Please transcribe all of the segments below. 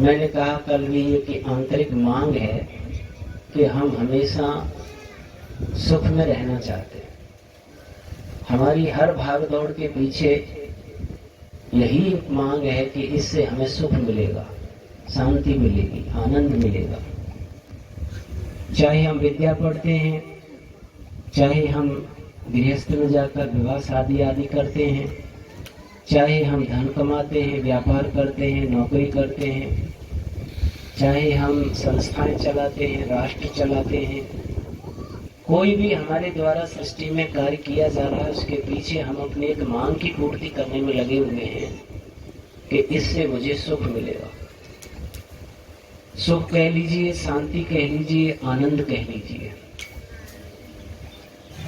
मैंने कहा कल भी ये कि आंतरिक मांग है कि हम हमेशा सुख में रहना चाहते हैं। हमारी हर भाग दौड़ के पीछे यही मांग है कि इससे हमें सुख मिलेगा, शांति मिलेगी, आनंद मिलेगा। चाहे हम विद्या पढ़ते हैं, चाहे हम गृहस्थ में जाकर विवाह शादी आदि करते हैं, चाहे हम धन कमाते हैं, व्यापार करते हैं, नौकरी करते हैं, चाहे हम संस्थाएं चलाते हैं, राष्ट्र चलाते हैं, कोई भी हमारे द्वारा सृष्टि में कार्य किया जा रहा है, उसके पीछे हम अपने एक मांग की पूर्ति करने में लगे हुए हैं कि इससे मुझे सुख मिलेगा। सुख कह लीजिए, शांति कह लीजिए, आनंद कह लीजिए।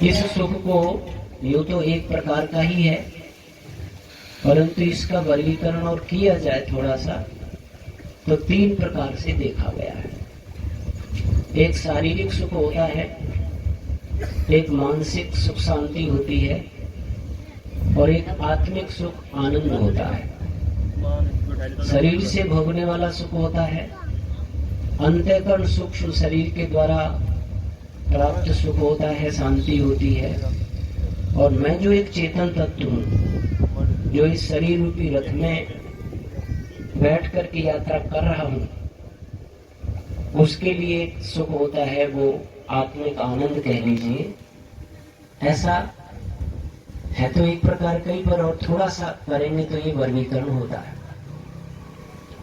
इस सुख को यूं तो एक प्रकार का ही है, परंतु इसका वर्गीकरण और किया जाए थोड़ा सा तो 3 प्रकार से देखा गया है। एक शारीरिक सुख होता है, एक मानसिक सुख शांति होती है, और एक आत्मिक सुख आनंद होता है। शरीर से भोगने वाला सुख होता है, अंतःकरण सूक्ष्म शरीर के द्वारा प्राप्त सुख होता है, शांति होती है। और मैं जो एक चेतन तत्व हूँ, जो इस शरीर रूपी रथ में बैठ कर के यात्रा कर रहा हूँ, उसके लिए एक सुख होता है, वो आत्मिक आनंद कह लीजिए। ऐसा है तो एक प्रकार कई पर, और थोड़ा सा करेंगे तो ये वर्गीकरण होता है।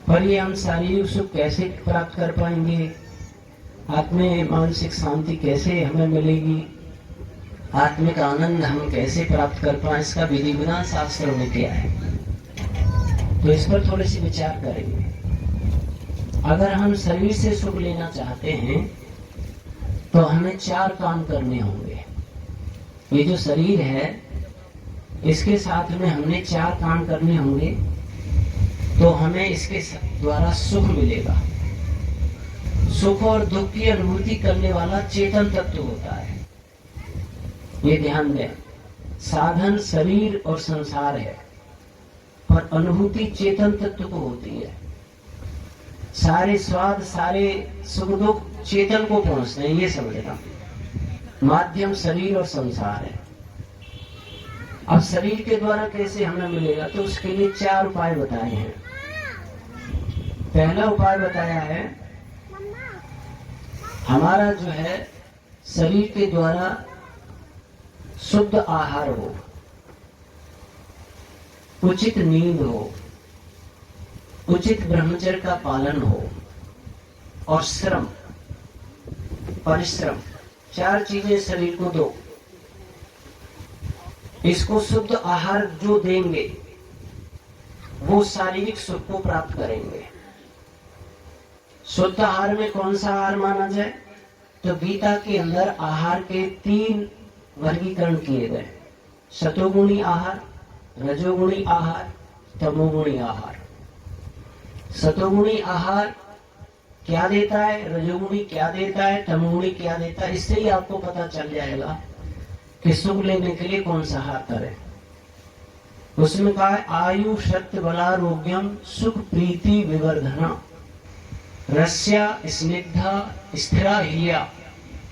पर ये हम शारीरिक सुख कैसे प्राप्त कर पाएंगे, आत्मिक मानसिक शांति कैसे हमें मिलेगी, आत्मिक आनंद हम कैसे प्राप्त कर पाए, इसका विधि विधान शास्त्रों में क्या है, तो इस पर थोड़े से विचार करेंगे। अगर हम शरीर से सुख लेना चाहते हैं तो हमें 4 काम करने होंगे। ये जो शरीर है, इसके साथ में हमने 4 काम करने होंगे, तो हमें इसके द्वारा सुख मिलेगा। सुख और दुख की अनुभूति करने वाला चेतन तत्व होता है, ये ध्यान दें। साधन शरीर और संसार है, पर अनुभूति चेतन तत्व को होती है। सारे स्वाद, सारे सुख दुख चेतन को पहुंचते हैं, ये समझना। माध्यम शरीर और संसार है। अब शरीर के द्वारा कैसे हमें मिलेगा, तो उसके लिए 4 उपाय बताए हैं। पहला उपाय बताया है, हमारा जो है शरीर के द्वारा शुद्ध आहार हो, उचित नींद हो, उचित ब्रह्मचर्य का पालन हो, और श्रम, परिश्रम, 4 चीजें शरीर को दो। इसको शुद्ध आहार जो देंगे वो शारीरिक सुख को प्राप्त करेंगे। शुद्ध आहार में कौन सा आहार माना जाए, तो गीता के अंदर आहार के 3 वर्गीकरण किए गए। सतोगुणी आहार, रजोगुणी आहार, तमोगुणी आहार। सतोगुणी आहार क्या देता है, रजोगुणी क्या देता है, तमोगुणी क्या देता है, इससे ही आपको पता चल जाएगा कि सुख लेने के लिए कौन सा आहार करें। उसमें कहा है, आयु शक्ति बलारोग्यम सुख प्रीति विवर्धना रस्या स्निग्धा स्थिरा हिया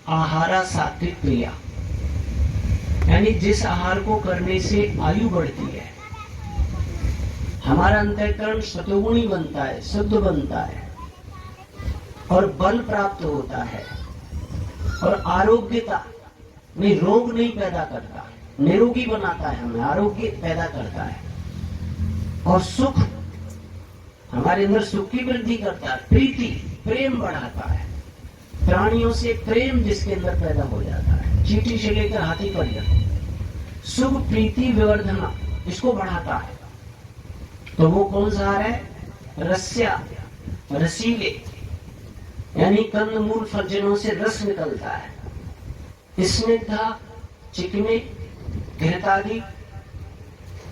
आहारा सात्विक प्रिया। यानी जिस आहार को करने से आयु बढ़ती है, हमारा अंतःकरण सतोगुणी बनता है, शुद्ध बनता है, और बल प्राप्त होता है, और आरोग्यता में रोग नहीं पैदा करता, निरोगी बनाता है, हमें आरोग्य पैदा करता है, और सुख हमारे अंदर सुख की वृद्धि करता है, प्रीति प्रेम बढ़ाता है, प्राणियों से प्रेम जिसके अंदर पैदा हो जाता है, चींटी से लेकर हाथी पर्यंत, सुख प्रीति विवर्धना इसको बढ़ाता है। तो वो कौन सा आहार है, रस्या, रसीले, यानी कंद मूल फलजनों से रस निकलता है। स्निग्धा, चिकने, घृतादि,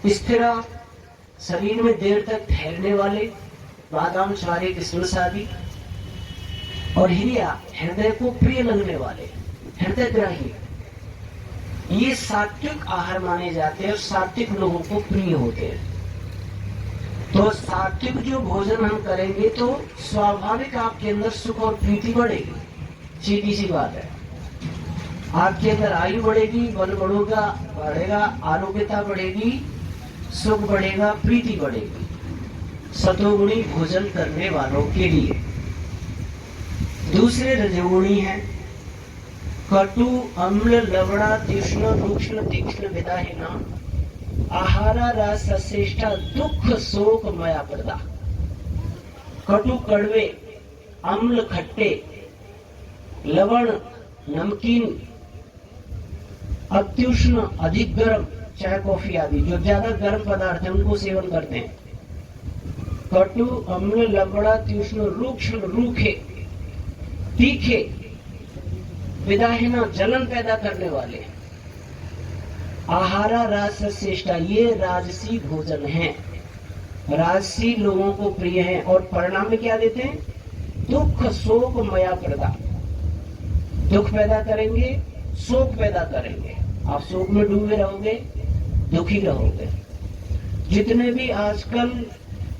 स्थिरा, शरीर में देर तक ठहरने वाले, बादाम, छुआरे, किशमिश आदि, और हिरिया, हृदय को प्रिय लगने वाले, हृदयग्राही। ये सात्विक आहार माने जाते हैं और सात्विक लोगों को प्रिय होते हैं। तो सात्विक जो भोजन हम करेंगे तो स्वाभाविक आपके अंदर सुख और प्रीति बढ़ेगी, सीधी सी बात है। आपके अंदर आयु बढ़ेगी, बल बढ़ेगा, आरोग्यता बढ़ेगी, सुख बढ़ेगा, प्रीति बढ़ेगी, सतोगुणी भोजन करने वालों के लिए। दूसरे रजोगुणी है कटु अम्ल लवणा तीक्ष्ण रूक्ष्ण तीक्ष्ण विदाहीना आहारा रस श्रेष्ठा दुख शोक मया प्रदा। कटु कड़वे, अम्ल खट्टे, लवण नमकीन, अत्युष्ण अधिक गर्म, चाय कॉफी आदि जो ज्यादा गर्म पदार्थ है उनको सेवन करते हैं। कटु अम्ल लवणा तीक्ष्ण रूक्ष्ण रूखे तीखे विदाहीना जलन पैदा करने वाले। आहारा रास श्रेष्ठा, ये राजसी भोजन है, राजसी लोगों को प्रिय है और परिणाम में क्या देते हैं? दुख शोक मया प्रदा। दुख पैदा करेंगे, शोक पैदा करेंगे, आप शोक में डूबे रहोगे, दुखी रहोगे। जितने भी आजकल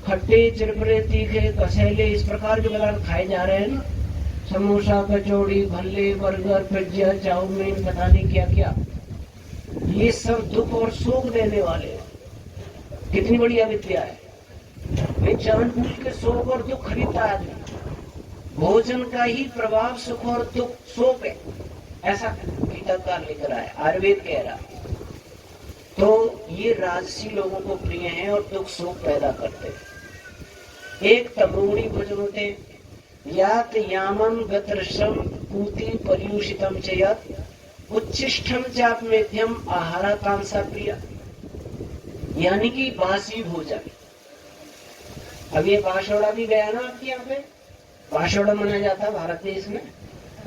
खट्टे चिरपरे तीखे कसैले इस प्रकार के पदार्थ खाए जा रहे हैं ना, समोसा कचौड़ी भल्ले बर्गर पिज्जा चाउमीन पता नहीं क्या क्या, ये सब दुख और शोक देने वाले हैं। कितनी बड़ी अविद्या है। वे जानबूझ के शोक और दुख खरीदता है आदमी। भोजन का ही प्रभाव सुख और दुख शोक है, ऐसा गीताकार लिख रहा है, आयुर्वेद कह रहा है। तो ये राजसी लोगों को प्रिय है और दुख शोक पैदा करते हैं। एक तमोगुणी भोजन होते हैं, यात यामन गतरश्रम पूति पर्यूषितम च यत् उच्छिष्टम चाप मेध्यम आहारा कांसा प्रिया, यानी कि बासी भोजन। अब ये बासोड़ा भी गया ना आपके यहाँ पे, बासोड़ा मनाया जाता है भारत देश में।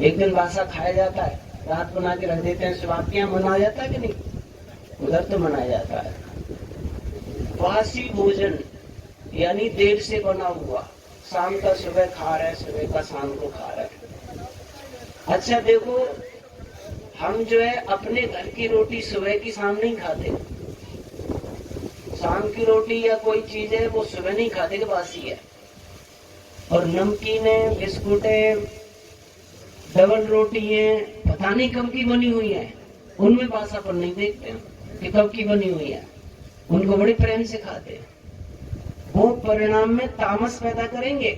एक दिन बासा खाया जाता है, रात बना के रख देते हैं, सुबह आपके यहाँ मनाया जाता है कि नहीं? उधर तो मनाया जाता है। बासी भोजन यानी देर से बना हुआ, शाम का सुबह खा रहे, सुबह का शाम को खा रहे। अच्छा देखो, हम जो है अपने घर की रोटी सुबह की शाम नहीं खाते, शाम की रोटी या कोई चीज है वो सुबह नहीं खाते कि बासी है। और नमकीन है, बिस्कुट है, डबल रोटी है, पता नहीं कब की बनी हुई है, उनमें बासापन नहीं देखते हैं कि कब की बनी हुई है, उनको बड़े प्रेम से खाते हैं। वो परिणाम में तामस पैदा करेंगे,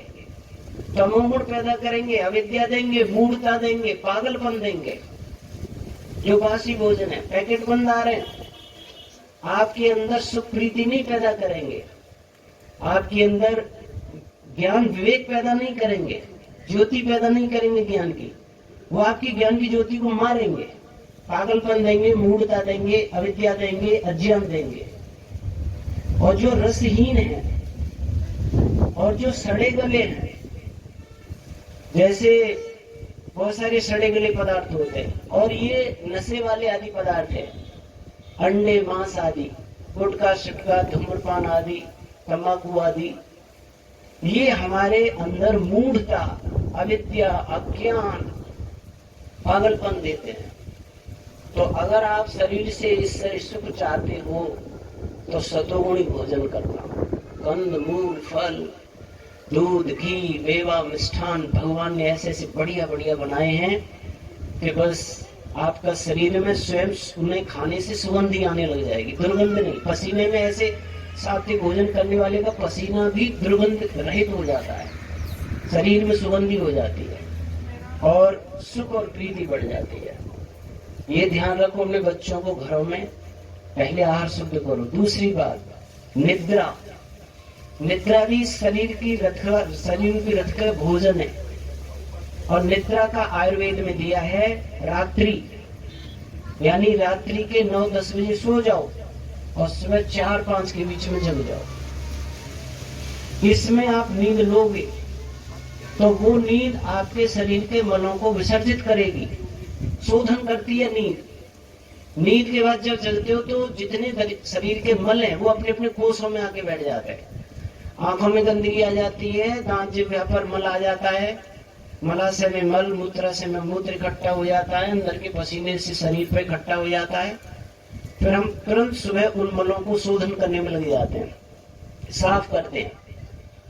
तमोगुण पैदा करेंगे, अविद्या देंगे, मूढ़ता देंगे, पागलपन देंगे। जो बासी भोजन है, पैकेट बंद आ रहे हैं, आपके अंदर सुख प्रीति नहीं पैदा करेंगे, आपके अंदर ज्ञान विवेक पैदा नहीं करेंगे, ज्योति पैदा नहीं करेंगे ज्ञान की। वो आपकी ज्ञान की ज्योति को मारेंगे, पागलपन देंगे, मूढ़ता देंगे, अविद्या देंगे, अज्ञान देंगे। और जो रसहीन है और जो सड़े गले हैं, जैसे बहुत सारे सड़े गले पदार्थ होते हैं, और ये नशे वाले आदि पदार्थ है, अंडे मांस आदि, गुटखा शिटखा धूम्रपान आदि, तंबाकू आदि, ये हमारे अंदर मूढ़ता, अविद्या, अज्ञान, पागलपन देते हैं। तो अगर आप शरीर से इससे सुख चाहते हो तो सतोगुणी भोजन करना। कंद मूल फल दूध घी मेवा मिष्ठान भगवान ने ऐसे ऐसे बढ़िया बढ़िया बनाए हैं कि बस आपका शरीर में स्वयं उन्हें खाने से सुगंधी आने लग जाएगी, दुर्गंध नहीं। पसीने में ऐसे सात्विक भोजन करने वाले का पसीना भी दुर्गंध रहित हो जाता है, शरीर में सुगंधी हो जाती है और सुख और प्रीति बढ़ जाती है। ये ध्यान रखो अपने बच्चों को घरों में, पहले आहार शुद्ध करो। दूसरी बात, निद्रा। निद्रा भी शरीर की रथ का भोजन है और निद्रा का आयुर्वेद में दिया है रात्रि, यानी रात्रि के 9-10 बजे सो जाओ और सुबह 4-5 के बीच में जग जाओ। इसमें आप नींद लोगे तो वो नींद आपके शरीर के मलों को विसर्जित करेगी, शोधन करती है नींद। नींद के बाद जब जगते हो तो जितने शरीर के मल हैं वो अपने अपने कोषों में आके बैठ जाते हैं। आंखों में गंदगी आ जाती है, दांत जिह्वा पर मल आ जाता है, मलाशय में मल, मूत्राशय में मूत्र इकट्ठा हो जाता है, अंदर के पसीने से शरीर पे इकट्ठा हो जाता है। फिर हम तुरंत सुबह उन मलों को शोधन करने में लग जाते हैं। साफ करते हैं।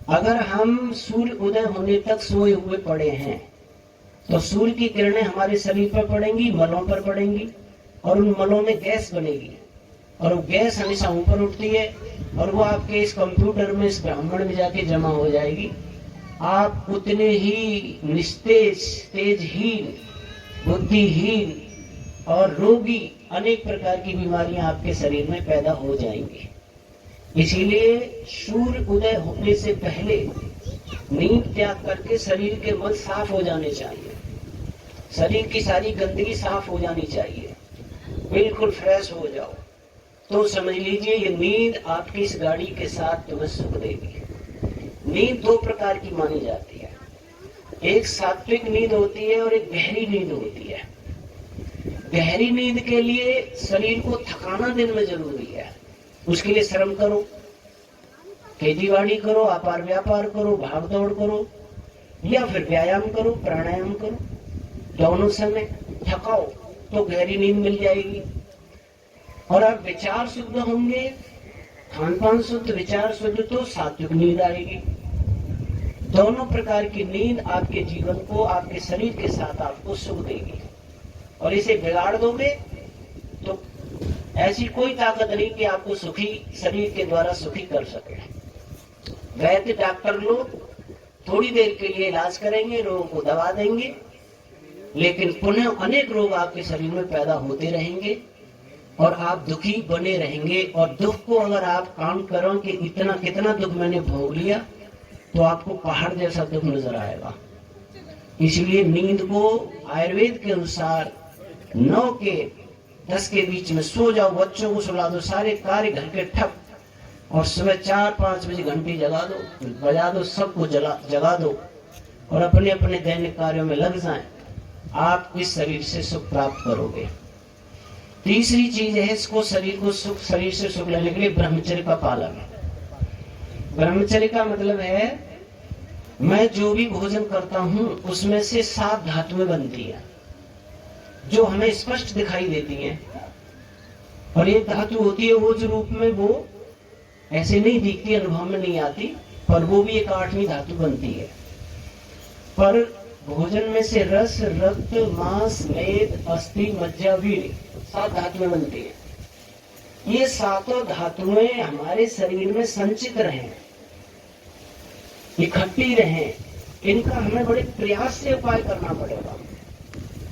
अगर हम सूर्य उदय होने तक सोए हुए पड़े हैं तो सूर्य की किरणें हमारे शरीर पर पड़ेंगी, मलों पर पड़ेंगी, और उन मलों में गैस बनेगी, और वो गैस हमेशा ऊपर उठती है, और वो आपके इस कंप्यूटर में, इस ब्राह्मण में जाके जमा हो जाएगी। आप उतने ही निस्तेज, तेजहीन, बुद्धिहीन और रोगी, अनेक प्रकार की बीमारियां आपके शरीर में पैदा हो जाएंगी। इसीलिए सूर्य उदय होने से पहले नींद त्याग करके शरीर के मल साफ हो जाने चाहिए, शरीर की सारी गंदगी साफ हो जानी चाहिए, बिल्कुल फ्रेश हो जाओ। तो समझ लीजिए ये नींद आपकी इस गाड़ी के साथ तुम्हें सुख देगी। नींद दो प्रकार की मानी जाती है, एक सात्विक नींद होती है और एक गहरी नींद होती है। गहरी नींद के लिए शरीर को थकाना दिन में जरूरी है, उसके लिए श्रम करो, खेती बाड़ी करो, अपार व्यापार करो, भाग दौड़ करो, या फिर व्यायाम करो, प्राणायाम करो, दोनों समय थकाओ तो गहरी नींद मिल जाएगी। और आप विचार शुद्ध होंगे, खान पान शुद्ध, विचार शुद्ध, तो सात्विक नींद आएगी। दोनों प्रकार की नींद आपके जीवन को, आपके शरीर के साथ आपको सुख देगी। और इसे बिगाड़ दोगे तो ऐसी कोई ताकत नहीं कि आपको सुखी, शरीर के द्वारा सुखी कर सके। वैद्य डॉक्टर लोग थोड़ी देर के लिए इलाज करेंगे, रोगों को दबा देंगे, लेकिन पुनः अनेक रोग आपके शरीर में पैदा होते रहेंगे और आप दुखी बने रहेंगे। और दुख को अगर आप काउंट करो कि इतना कितना दुख मैंने भोग लिया, तो आपको पहाड़ जैसा दुख नजर आएगा। इसलिए नींद को आयुर्वेद के अनुसार 9 के 10 के बीच में सो जाओ, बच्चों को सुला दो, सारे कार्य घर के ठप, और सुबह 4-5 बजे घंटी जगा दो, बजा दो, सबको जगा दो, और अपने अपने दैनिक कार्यों में लग जाएं। आप इस शरीर से सुख प्राप्त करोगे। तीसरी चीज है, इसको शरीर से सुख लेने के लिए ब्रह्मचर्य का पालन। ब्रह्मचर्य का मतलब है मैं जो भी भोजन करता हूं उसमें से 7 धातुएं बनती है जो हमें स्पष्ट दिखाई देती हैं, और एक धातु होती है वो जो रूप में वो ऐसे नहीं दिखती, अनुभव में नहीं आती, पर वो भी एक 8वीं धातु बनती है। पर भोजन में से रस, रक्त, मांस, मेद, अस्थि, मज्जा, वीर्य 7 धातुएं बनती है। ये 7 धातुएं हमारे शरीर में संचित रहें, इकट्ठी रहें, इनका हमें बड़े प्रयास से उपाय करना पड़ेगा,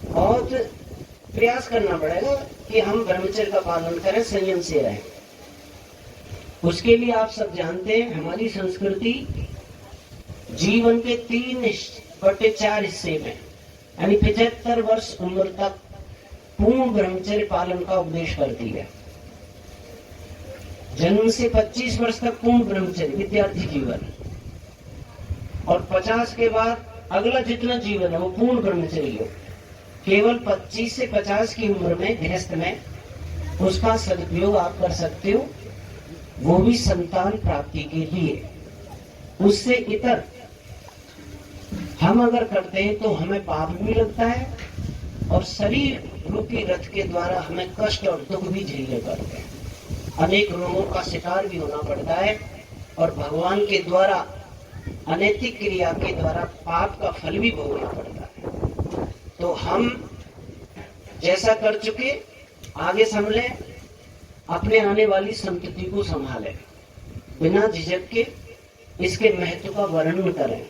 बहुत प्रयास करना पड़ेगा कि हम ब्रह्मचर्य का पालन करें, संयम से रहें। उसके लिए आप सब जानते हैं हमारी संस्कृति जीवन के 3/4 हिस्से में, यानी 75 वर्ष उम्र तक पूर्ण ब्रह्मचर्य पालन का उपदेश करती है। जन्म से 25 वर्ष तक पूर्ण ब्रह्मचर्य विद्यार्थी जीवन, और 50 के बाद अगला जितना जीवन है वो पूर्ण ब्रह्मचर्य हो। केवल 25 से 50 की उम्र में गृहस्थ में उसका सदुपयोग आप कर सकते हो, वो भी संतान प्राप्ति के लिए। उससे इतर हम अगर करते हैं तो हमें पाप भी लगता है, और शरीर रूपी रथ के द्वारा हमें कष्ट और दुख भी झेलने पड़ते हैं, अनेक रोगों का शिकार भी होना पड़ता है, और भगवान के द्वारा अनैतिक क्रिया के द्वारा पाप का फल भी भोगना पड़ता है। तो हम जैसा कर चुके आगे संभले, अपने आने वाली संतति को संभालें, बिना झिझक के इसके महत्व का वर्णन करें,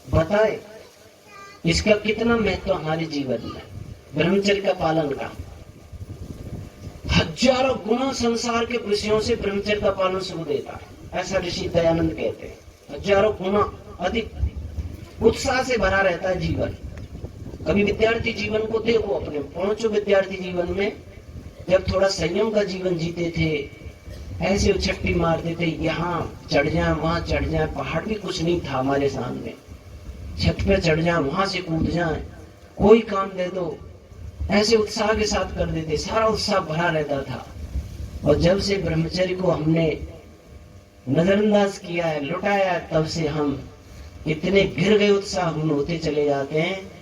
बताएं इसका कितना महत्व हमारे जीवन में, ब्रह्मचर्य का पालन का। हजारों गुना संसार के विषयों से ब्रह्मचर्य का पालन सुख देता है, ऐसा ऋषि दयानंद कहते हैं। हजारों गुना अधिक उत्साह से भरा रहता है जीवन। कभी विद्यार्थी जीवन को देखो, अपने पहुंचो विद्यार्थी जीवन में, जब थोड़ा संयम का जीवन जीते थे, ऐसे उछट्टी मारते थे, यहाँ चढ़ जाए वहां चढ़ जाए, पहाड़ भी कुछ नहीं था हमारे सामने, छत पे चढ़ जाए वहां से कूद जाए, कोई काम दे दो, ऐसे उत्साह के साथ कर देते, सारा उत्साह भरा रहता था। और जब से ब्रह्मचर्य को हमने नजरअंदाज किया है, लुटाया है, तब से हम इतने गिर गए उत्साह होते चले जाते हैं।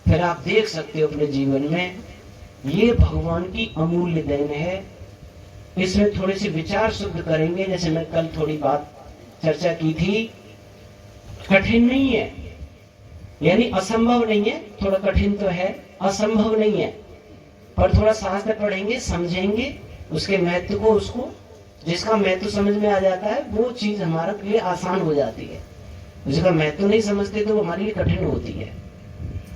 फिर आप देख सकते हो अपने जीवन में, ये भगवान की अमूल्य देन है। इसमें थोड़े से विचार शुद्ध करेंगे, जैसे मैं कल थोड़ी बात चर्चा की थी, कठिन नहीं है, यानी असंभव नहीं है, थोड़ा कठिन तो है, असंभव नहीं है, पर थोड़ा शास्त्र पढ़ेंगे, समझेंगे उसके महत्व को, उसको जिसका महत्व समझ में आ जाता है वो चीज हमारे लिए आसान हो जाती है। जिसका महत्व नहीं समझते तो वो हमारे लिए कठिन होती है।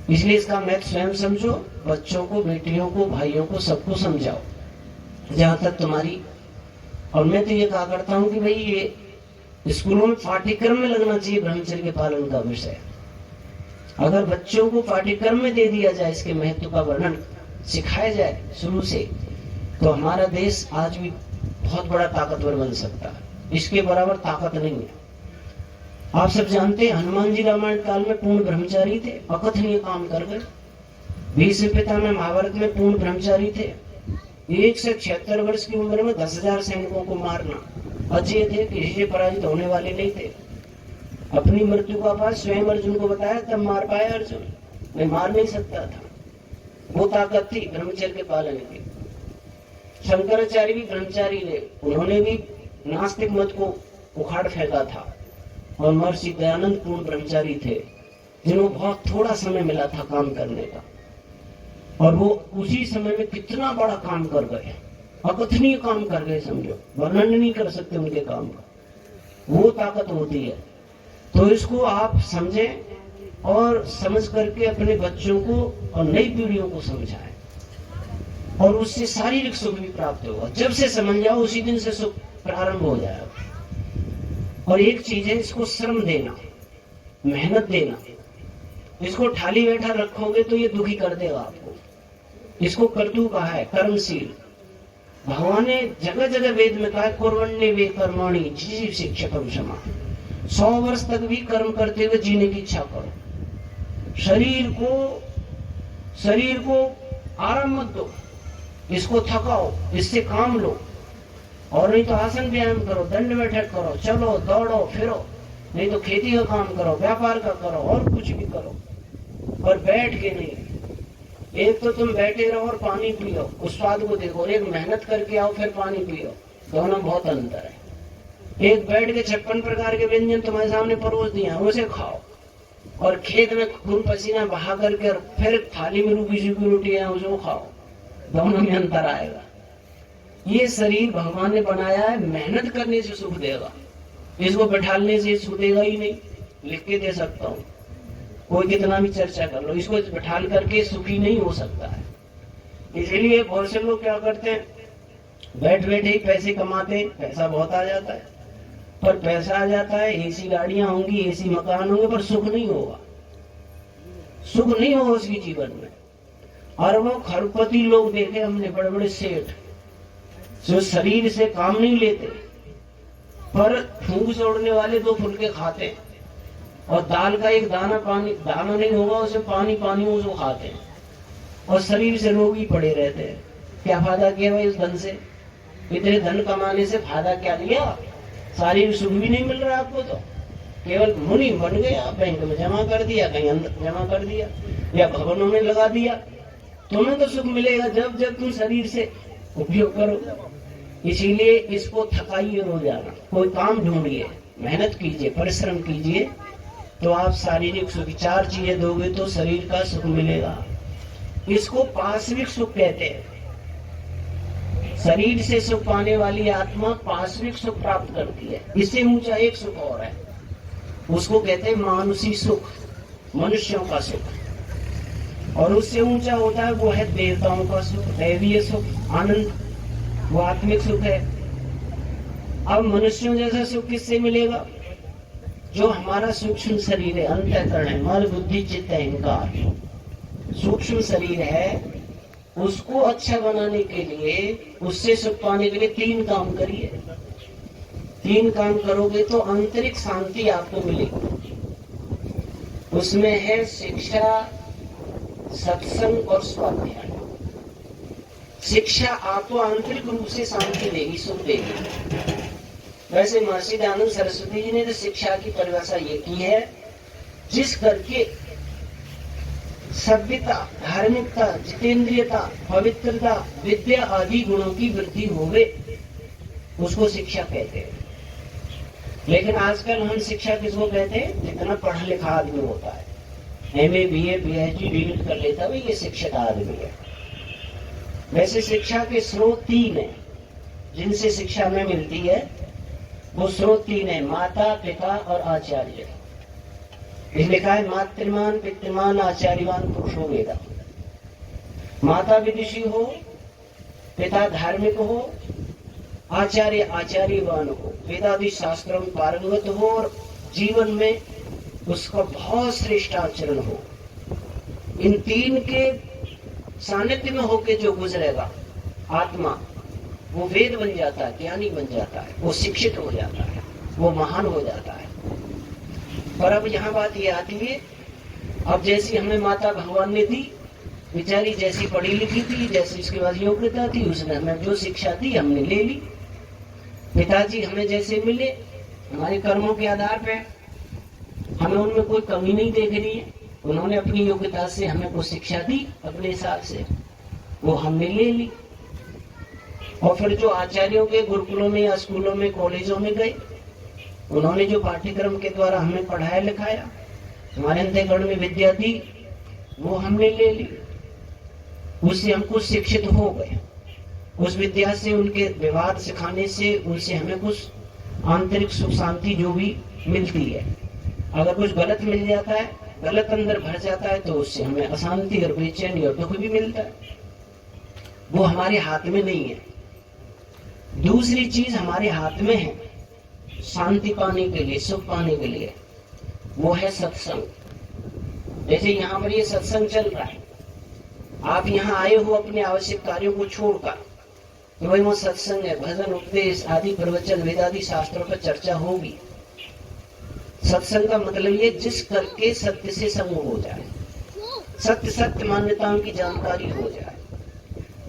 इसलिए इसका महत्व स्वयं समझो, बच्चों को, बेटियों को, भाइयों को, सबको समझाओ जहां तक तुम्हारी। और मैं तो ये कहा करता हूँ कि भाई ये स्कूलों में पाठ्यक्रम में लगना चाहिए ब्रह्मचर्य के पालन का विषय। अगर बच्चों को पाठ्यक्रम में दे दिया जाए, इसके महत्व का वर्णन सिखाया जाए शुरू से, तो हमारा देश आज भी बहुत बड़ा ताकतवर बन सकता है। इसके बराबर ताकत नहीं है। आप सब जानते हैं हनुमान जी रामायण काल में पूर्ण ब्रह्मचारी थे, अकथनीय काम कर गए। भीष्म पितामह महाभारत में पूर्ण ब्रह्मचारी थे। 176 वर्ष की उम्र में 10,000 सैनिकों को मारना, अजय थे, किसी से पराजित होने वाले नहीं थे। अपनी मृत्यु का आभास स्वयं अर्जुन को बताया, तब मार पाया अर्जुन, मैं मार नहीं सकता था। वो ताकत थी ब्रह्मचर्य के पालन की। शंकराचार्य भी ब्रह्मचारी थे, उन्होंने भी नास्तिक मत को उखाड़ फेंका था। और महर्षि दयानंद पूर्ण ब्रह्मचारी थे, जिन्हों बहुत थोड़ा समय मिला था काम करने का, और वो उसी समय में कितना बड़ा काम कर गए, अकथनीय काम कर गए, समझो वर्णन नहीं कर सकते उनके काम का। वो ताकत होती है। तो इसको आप समझें और समझ करके अपने बच्चों को और नई पीढ़ियों को समझाएं, और उससे शारीरिक सुख भी प्राप्त होगा। जब से समझ जाओ उसी दिन से सुख प्रारंभ हो जाएगा। और एक चीज है, इसको श्रम देना, मेहनत देना। इसको खाली बैठा रखोगे तो ये दुखी कर देगा आपको। इसको कर्तु कहा है, कर्मशील। भगवान ने जगह जगह वेद में कहा है, कुर्वण्य वे कर्माणि जीव शिक्षकम क्षमा। 100 वर्ष तक भी कर्म करते हुए जीने की इच्छा करो। शरीर को आराम मत दो, इसको थकाओ, इससे काम लो। और नहीं तो आसन व्यायाम करो, दंड बैठक करो, चलो दौड़ो फिरो, नहीं तो खेती का काम करो, व्यापार का करो, और कुछ भी करो, पर बैठ के नहीं। एक तो तुम बैठे रहो और पानी पियो, उस स्वाद को देखो, और एक मेहनत करके आओ फिर पानी पियो, दोनों बहुत अंतर है। एक बैठ के 56 प्रकार के व्यंजन तुम्हारे सामने परोस दिए हैं, उसे खाओ, और खेत में खून पसीना बहा करके और फिर थाली में रूखी सूखी रोटी है उसको खाओ, दोनों में अंतर आएगा। ये शरीर भगवान ने बनाया है, मेहनत करने से सुख देगा, इसको बैठालने से सुख देगा ही नहीं। लिख के दे सकता हूँ, कोई कितना भी चर्चा कर लो, इसको बैठाल करके सुखी नहीं हो सकता है। इसीलिए बहुत से लोग क्या करते हैं, बैठ बैठे ही पैसे कमाते, पैसा बहुत आ जाता है, पर पैसा आ जाता है, एसी गाड़ियां होंगी, एसी मकान होंगे, पर सुख नहीं होगा, सुख नहीं होगा उसके जीवन में। और वो खरपति लोग देखे हमने, बड़े बड़े सेठ जो शरीर से काम नहीं लेते, पर फूंक छोड़ने वाले 2 फुलके खाते, और दाल का एक दाना नहीं होगा उसे पानी उसको खाते, और शरीर से रोगी पड़े रहते हैं। क्या फायदा किया भाई उस धन से? इतने धन कमाने से फायदा क्या लिया? शारीरिक सुख भी नहीं मिल रहा आपको, तो केवल मुनि बन गया, बैंक में जमा कर दिया, कहीं अंदर जमा कर दिया, या भवनों में लगा दिया। तुम्हें तो सुख मिलेगा जब तुम शरीर से उपयोग करो। इसीलिए इसको थकाइए रोजाना, कोई काम ढूंढिए, मेहनत कीजिए, परिश्रम कीजिए, तो आप शारीरिक सुख, 4 चीजें दोगे तो शरीर का सुख मिलेगा। इसको पाश्विक सुख कहते हैं। शरीर से सुख पाने वाली आत्मा पाश्विक सुख प्राप्त करती है। इससे ऊंचा एक सुख और है, उसको कहते हैं मानुषी सुख, मनुष्यों का सुख। और उससे ऊंचा होता है वो है देवताओं का सुख, दैवीय सुख, आनंद, वो आत्मिक सुख है। अब मनुष्यों जैसा सुख किससे मिलेगा? जो हमारा सूक्ष्म शरीर है, अंतःकरण है, मन बुद्धि चित्त अहंकार, सूक्ष्म शरीर है, उसको अच्छा बनाने के लिए, उससे सुख पाने के लिए 3 काम करिए। 3 काम करोगे तो आंतरिक शांति आपको मिलेगी। उसमें है शिक्षा, सत्संग और स्वाध्याय। शिक्षा आपको आंतरिक रूप से शांति देगी, सुख देगी। वैसे महर्षि दयानंद सरस्वती जी ने तो शिक्षा की परिभाषा ये की है, जिस करके सभ्यता, धार्मिकता, जितेंद्रियता, पवित्रता, विद्या आदि गुणों की वृद्धि होवे, उसको शिक्षा कहते हैं। लेकिन आजकल हम शिक्षा किसको कहते हैं? जितना पढ़ा लिखा आदमी होता है, MA BA PhD डिलीट कर लेता है, ये शिक्षित आदमी है। वैसे शिक्षा के स्रोत 3 हैं जिनसे शिक्षा में मिलती है। वो स्रोत 3 है, माता, पिता और आचार्य। इसमें लिखा है मातृमान पितृमान आचार्यवान पुरुषो वेदा। माता विदुषी हो, पिता धार्मिक हो, आचार्य आचार्यवान हो, वेदादि शास्त्रों में पारंगत हो और जीवन में उसका बहुत श्रेष्ठ आचरण हो। इन 3 के सानिध्य में होके जो गुजरेगा आत्मा, वो वेद बन जाता है, ज्ञानी बन जाता है, वो शिक्षित हो जाता है, वो महान हो जाता है। पर अब यहाँ बात ये आती है, अब जैसी हमें माता भगवान ने दी, बेचारी जैसी पढ़ी लिखी थी, जैसी उसके पास योग्यता थी, उसने हमें जो शिक्षा दी हमने ले ली। पिताजी हमें जैसे मिले हमारे कर्मों के आधार पे, हमें उनमें कोई कमी नहीं देख रही है। उन्होंने अपनी योग्यता से हमें कुछ शिक्षा दी अपने हिसाब से, वो हमने ले ली। और फिर जो आचार्यों के गुरुकुलों में या स्कूलों में कॉलेजों में गए, उन्होंने जो पाठ्यक्रम के द्वारा हमें पढ़ाया लिखाया, हमारे अंतःकरण में विद्या दी, वो हमने ले ली। उससे हम कुछ शिक्षित हो गए। उस विद्या से, उनके व्यवहार सिखाने से, उनसे हमें कुछ आंतरिक सुख शांति जो भी मिलती है। अगर कुछ गलत मिल जाता है, गलत अंदर भर जाता है, तो उससे हमें अशांति और बेचैनी और दुख भी मिलता है। वो हमारे हाथ में नहीं है। दूसरी चीज हमारे हाथ में है शांति पाने के लिए, सुख पाने के लिए, वो है सत्संग। जैसे यहाँ पर ये सत्संग चल रहा है, आप यहाँ आए हो अपने आवश्यक कार्यों को छोड़कर, तो वही वो सत्संग है। भजन उपदेश आदि प्रवचन वेदादि शास्त्रों पर चर्चा होगी। सत्संग का मतलब ये जिस करके सत्य से संग हो जाए, सत्य सत्य मान्यताओं की जानकारी हो जाए,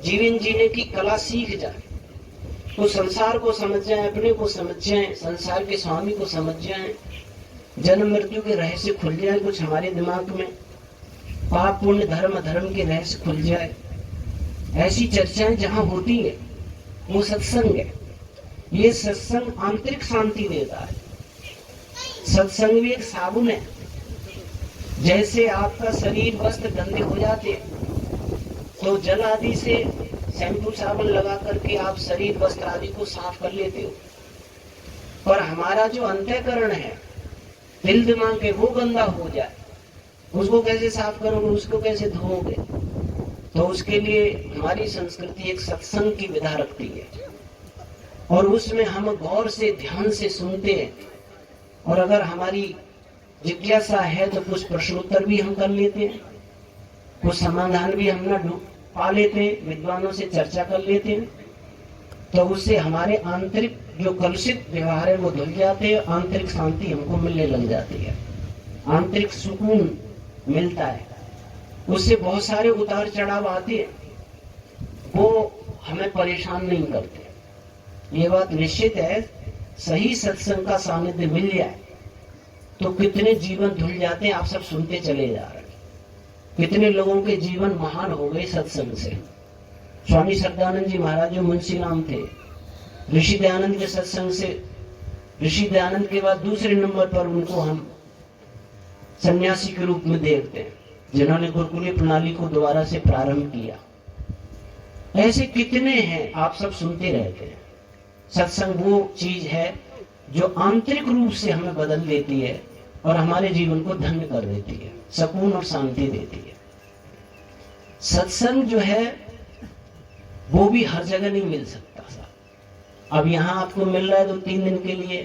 जीवन जीने की कला सीख जाए, तो संसार को समझ जाए, अपने को समझ जाए, संसार के स्वामी को समझ जाए, जन्म मृत्यु के रहस्य खुल जाए कुछ हमारे दिमाग में, पाप पुण्य धर्म अधर्म के रहस्य खुल जाए। ऐसी चर्चाएं जहां होती है वो सत्संग है। ये सत्संग आंतरिक शांति देता है। सत्संग भी एक साबुन है। जैसे आपका शरीर वस्त्र गंदे हो जाते तो जल आदि से शैम्पू साबुन लगा करके आप शरीर वस्त्र आदि को साफ कर लेते हो, पर हमारा जो अंतःकरण है, दिल दिमाग के, वो गंदा हो जाए, उसको कैसे साफ करोगे, उसको कैसे धोओगे? तो उसके लिए हमारी संस्कृति एक सत्संग की विधा रखती है, और उसमें हम गौर से ध्यान से सुनते हैं। और अगर हमारी जिज्ञासा है तो कुछ प्रश्नोत्तर भी हम कर लेते हैं, कुछ समाधान भी हम न पा लेते हैं, विद्वानों से चर्चा कर लेते हैं। तो उससे हमारे आंतरिक जो कलुषित व्यवहार है वो धुल जाते हैं, आंतरिक शांति हमको मिलने लग जाती है, आंतरिक सुकून मिलता है। उससे बहुत सारे उतार चढ़ाव आते हैं, वो हमें परेशान नहीं करते। ये बात निश्चित है। सही सत्संग का सानिध्य मिल जाए तो कितने जीवन धुल जाते हैं, आप सब सुनते चले जा रहे हैं। कितने लोगों के जीवन महान हो गए सत्संग से। स्वामी श्रद्धानंद जी महाराज जो मुंशी राम थे, ऋषि दयानंद के सत्संग से, ऋषि दयानंद के बाद दूसरे नंबर पर उनको हम सन्यासी के रूप में देखते हैं, जिन्होंने गुरुकुलीय प्रणाली को दोबारा से प्रारंभ किया। ऐसे कितने हैं, आप सब सुनते रहते हैं। सत्संग वो चीज है जो आंतरिक रूप से हमें बदल देती है और हमारे जीवन को धन्य कर देती है, सुकून और शांति देती है। सत्संग जो है वो भी हर जगह नहीं मिल सकता साहब। अब यहाँ आपको मिल रहा है 2-3 दिन के लिए,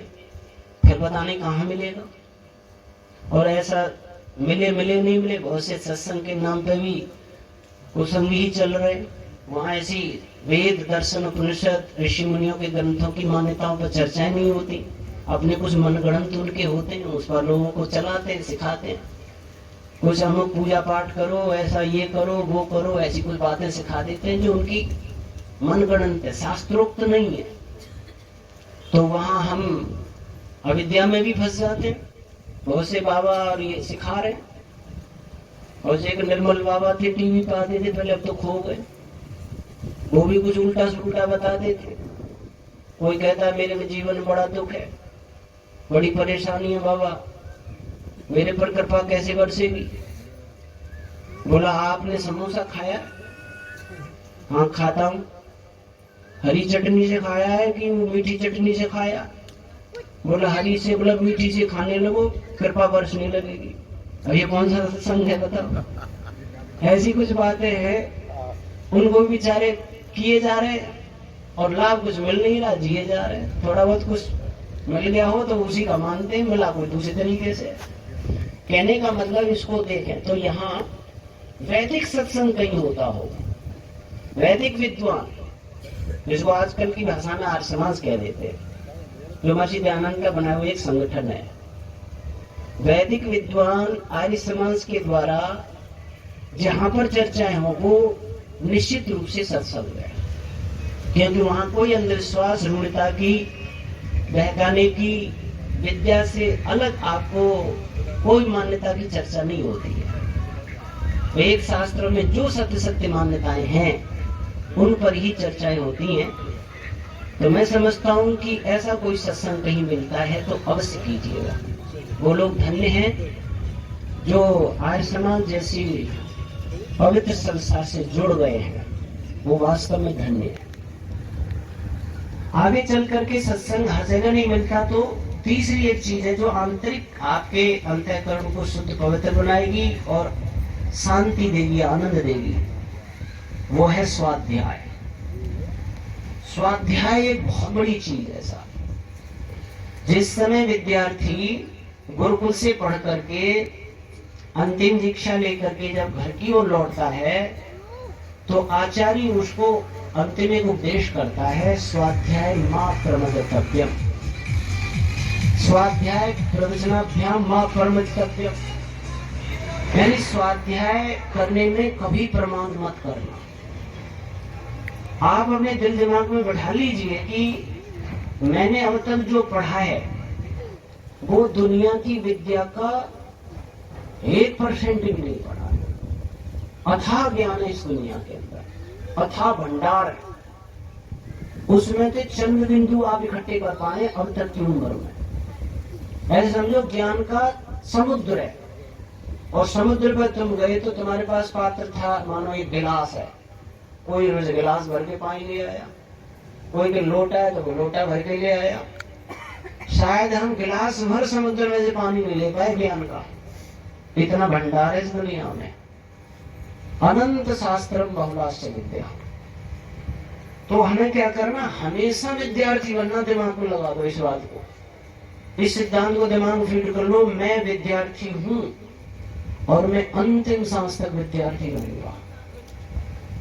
फिर पता नहीं कहाँ मिलेगा। और ऐसा मिले नहीं मिले, बहुत से सत्संग के नाम पे भी कुसंग ही चल रहे। वहां ऐसी वेद दर्शन उपनिषद ऋषि मुनियों के ग्रंथों की मान्यताओं पर चर्चाएं नहीं होती, अपने कुछ मनगढ़ंत उनके होते हैं, उस पर लोगों को चलाते सिखाते हैं। कुछ हम पूजा पाठ करो, ऐसा ये करो वो करो, ऐसी कुछ बातें सिखा देते हैं जो उनकी मनगढ़ंत है, शास्त्रोक्त नहीं है। तो वहां हम अविद्या में भी फंस जाते हैं। बहुत से बाबा और ये सिखा रहे, और एक निर्मल बाबा थे, टीवी पे आते थे पहले, अब तो खो गए। वो भी कुछ उल्टा सुल्टा बता देते। कोई कहता है मेरे में जीवन में बड़ा दुख है, बड़ी परेशानी है बाबा, मेरे पर कृपा कैसे बरसेगी? बोला आपने समोसा खाया? हाँ खाता हूं। हरी चटनी से खाया है कि मीठी चटनी से खाया? बोला हरी से, बोला मीठी से खाने लगो, कृपा बरसने लगेगी। अब ये कौन सा सत्संग है बताओ? ऐसी कुछ बातें हैं, उनको बेचारे किए जा रहे और लाभ कुछ मिल नहीं रहा, जिए जा रहे। थोड़ा बहुत कुछ मिल गया हो तो उसी का मानते हैं, मिला कोई दूसरे तरीके से। कहने का मतलब इसको देखें तो यहाँ वैदिक सत्संग कहीं होता होगा, वैदिक विद्वान, जिसको आजकल की भाषा में आर्य समाज कह देते हैं, जो महर्षि दयानंद का बना हुआ एक संगठन है। वैदिक विद्वान आर्य समाज के द्वारा जहां पर चर्चाएं हो वो निश्चित रूप से सत्संग है, क्योंकि वहां कोई अंधविश्वास, रूढ़ता की, बहकाने की विद्या से अलग आपको कोई मान्यता की चर्चा नहीं होती है। वेद शास्त्रों में जो सत्य सत्य मान्यताएं हैं उन पर ही चर्चाएं होती हैं। तो मैं समझता हूं कि ऐसा कोई सत्संग कहीं मिलता है तो अवश्य कीजिएगा। वो लोग धन्य हैं जो आर्य समाज जैसी पवित्र संस्था से जुड़ गए हैं, वो वास्तव में धन्य है। आगे चल करके सत्संग हर जगह नहीं मिलता, तो तीसरी एक चीज है जो आंतरिक आपके अंतःकरण को शुद्ध पवित्र बनाएगी और शांति देगी, आनंद देगी, वो है स्वाध्याय। स्वाध्याय एक बहुत बड़ी चीज है साहब। जिस समय विद्यार्थी गुरुकुल से पढ़ करके अंतिम दीक्षा लेकर के जब घर की ओर लौटता है तो आचार्य उसको अंतिम एक उपदेश करता है, स्वाध्याय मा प्रमदतव्यम, स्वाध्याय प्रवचनाभ्याम मा प्रमदतव्यम, यानी स्वाध्याय करने में कभी प्रमाद मत करना। आप अपने दिल दिमाग में बैठा लीजिए कि मैंने अब तक जो पढ़ा है वो दुनिया की विद्या का 1% भी नहीं पढ़ा है। अथाह ज्ञान है इस दुनिया के अंदर, अथाह भंडार है, उसमें से चंद बिंदु आप इकट्ठे कर पाए अब तक की उम्र में। ऐसे समझो ज्ञान का समुद्र है, और समुद्र पर तुम गए तो तुम्हारे पास पात्र था, मानो एक गिलास है, कोई रोज गिलास भर के पानी ले आया, कोई के लोटा है तो वो लोटा भर के ले आया। शायद हम गिलास भर समुद्र में से पानी नहीं ले पाए ज्ञान का, इतना भंडार है इस दुनिया में। अनंत शास्त्रम बहुलाश्च विद्या। तो हमें क्या करना, हमेशा विद्यार्थी बनना। दिमाग में लगा दो इस बात को, इस सिद्धांत को दिमाग में फीड कर लो, मैं विद्यार्थी हूं और मैं अंतिम सांस तक विद्यार्थी रहूंगा।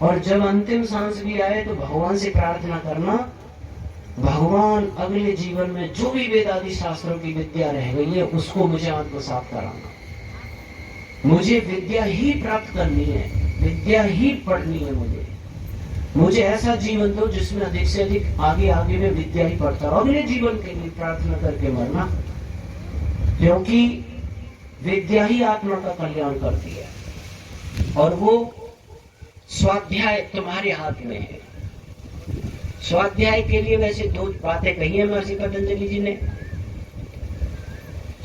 और जब अंतिम सांस भी आए तो भगवान से प्रार्थना करना, भगवान अगले जीवन में जो भी वेदादि शास्त्रों की विद्या रह गई है उसको मुझे आत्मसात कराना। मुझे विद्या ही प्राप्त करनी है, विद्या ही पढ़नी है। मुझे ऐसा जीवन दो जिसमें अधिक से अधिक आगे आगे में विद्या ही पढ़ता रहो। अगले जीवन के लिए प्रार्थना करके मरना, क्योंकि विद्या ही आत्मा का कल्याण करती है। और वो स्वाध्याय तुम्हारे हाथ में है। स्वाध्याय के लिए वैसे दो बातें कही है महर्षि पतंजलि जी ने।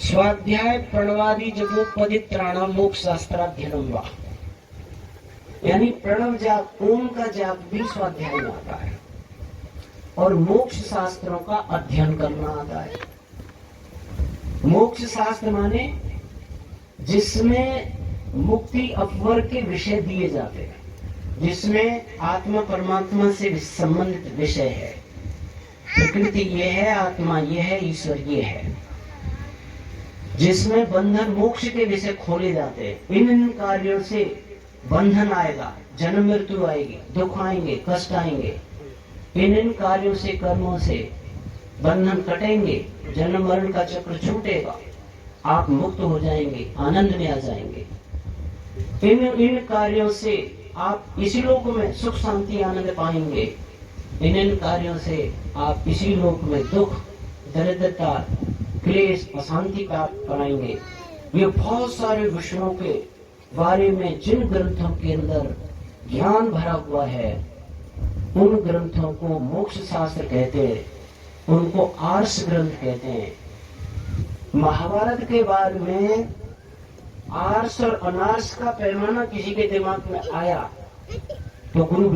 स्वाध्याय प्रणवादि जपोपदित्राणाम मोक्ष शास्त्राध्ययनम वा, यानी प्रणव जाप, ओम का जाप भी स्वाध्याय में आता है, और मोक्ष शास्त्रों का अध्ययन करना आता है। मोक्ष शास्त्र माने जिसमें मुक्ति अपवर के विषय दिए जाते हैं, जिसमें आत्मा परमात्मा से संबंधित विषय है। प्रकृति ये है, आत्मा ये है, ईश्वर ये है, जिसमें बंधन मोक्ष के विषय खोले जाते हैं। इन कार्यों से बंधन आएगा, जन्म मृत्यु आएगी, दुख आएंगे, कष्ट आएंगे। इन कार्यों से, कर्मों से बंधन कटेंगे, जन्म मरण का चक्र छूटेगा, आप मुक्त हो जाएंगे, आनंद में आ जाएंगे। इन कार्यों से आप इसी लोक में सुख शांति आनंद पाएंगे। इन कार्यों से आप इसी लोक में दुख, दरिद्रता, क्लेश, अशांति प्राप्त कराएंगे। ये बहुत सारे विषयों के बारे में जिन ग्रंथों के अंदर ज्ञान भरा हुआ है उन ग्रंथों को मोक्ष शास्त्र कहते हैं, उनको आर्ष ग्रंथ कहते हैं। महाभारत के बाद में आर्स और अनार्स का पैमाना किसी के दिमाग में आया तो गुरु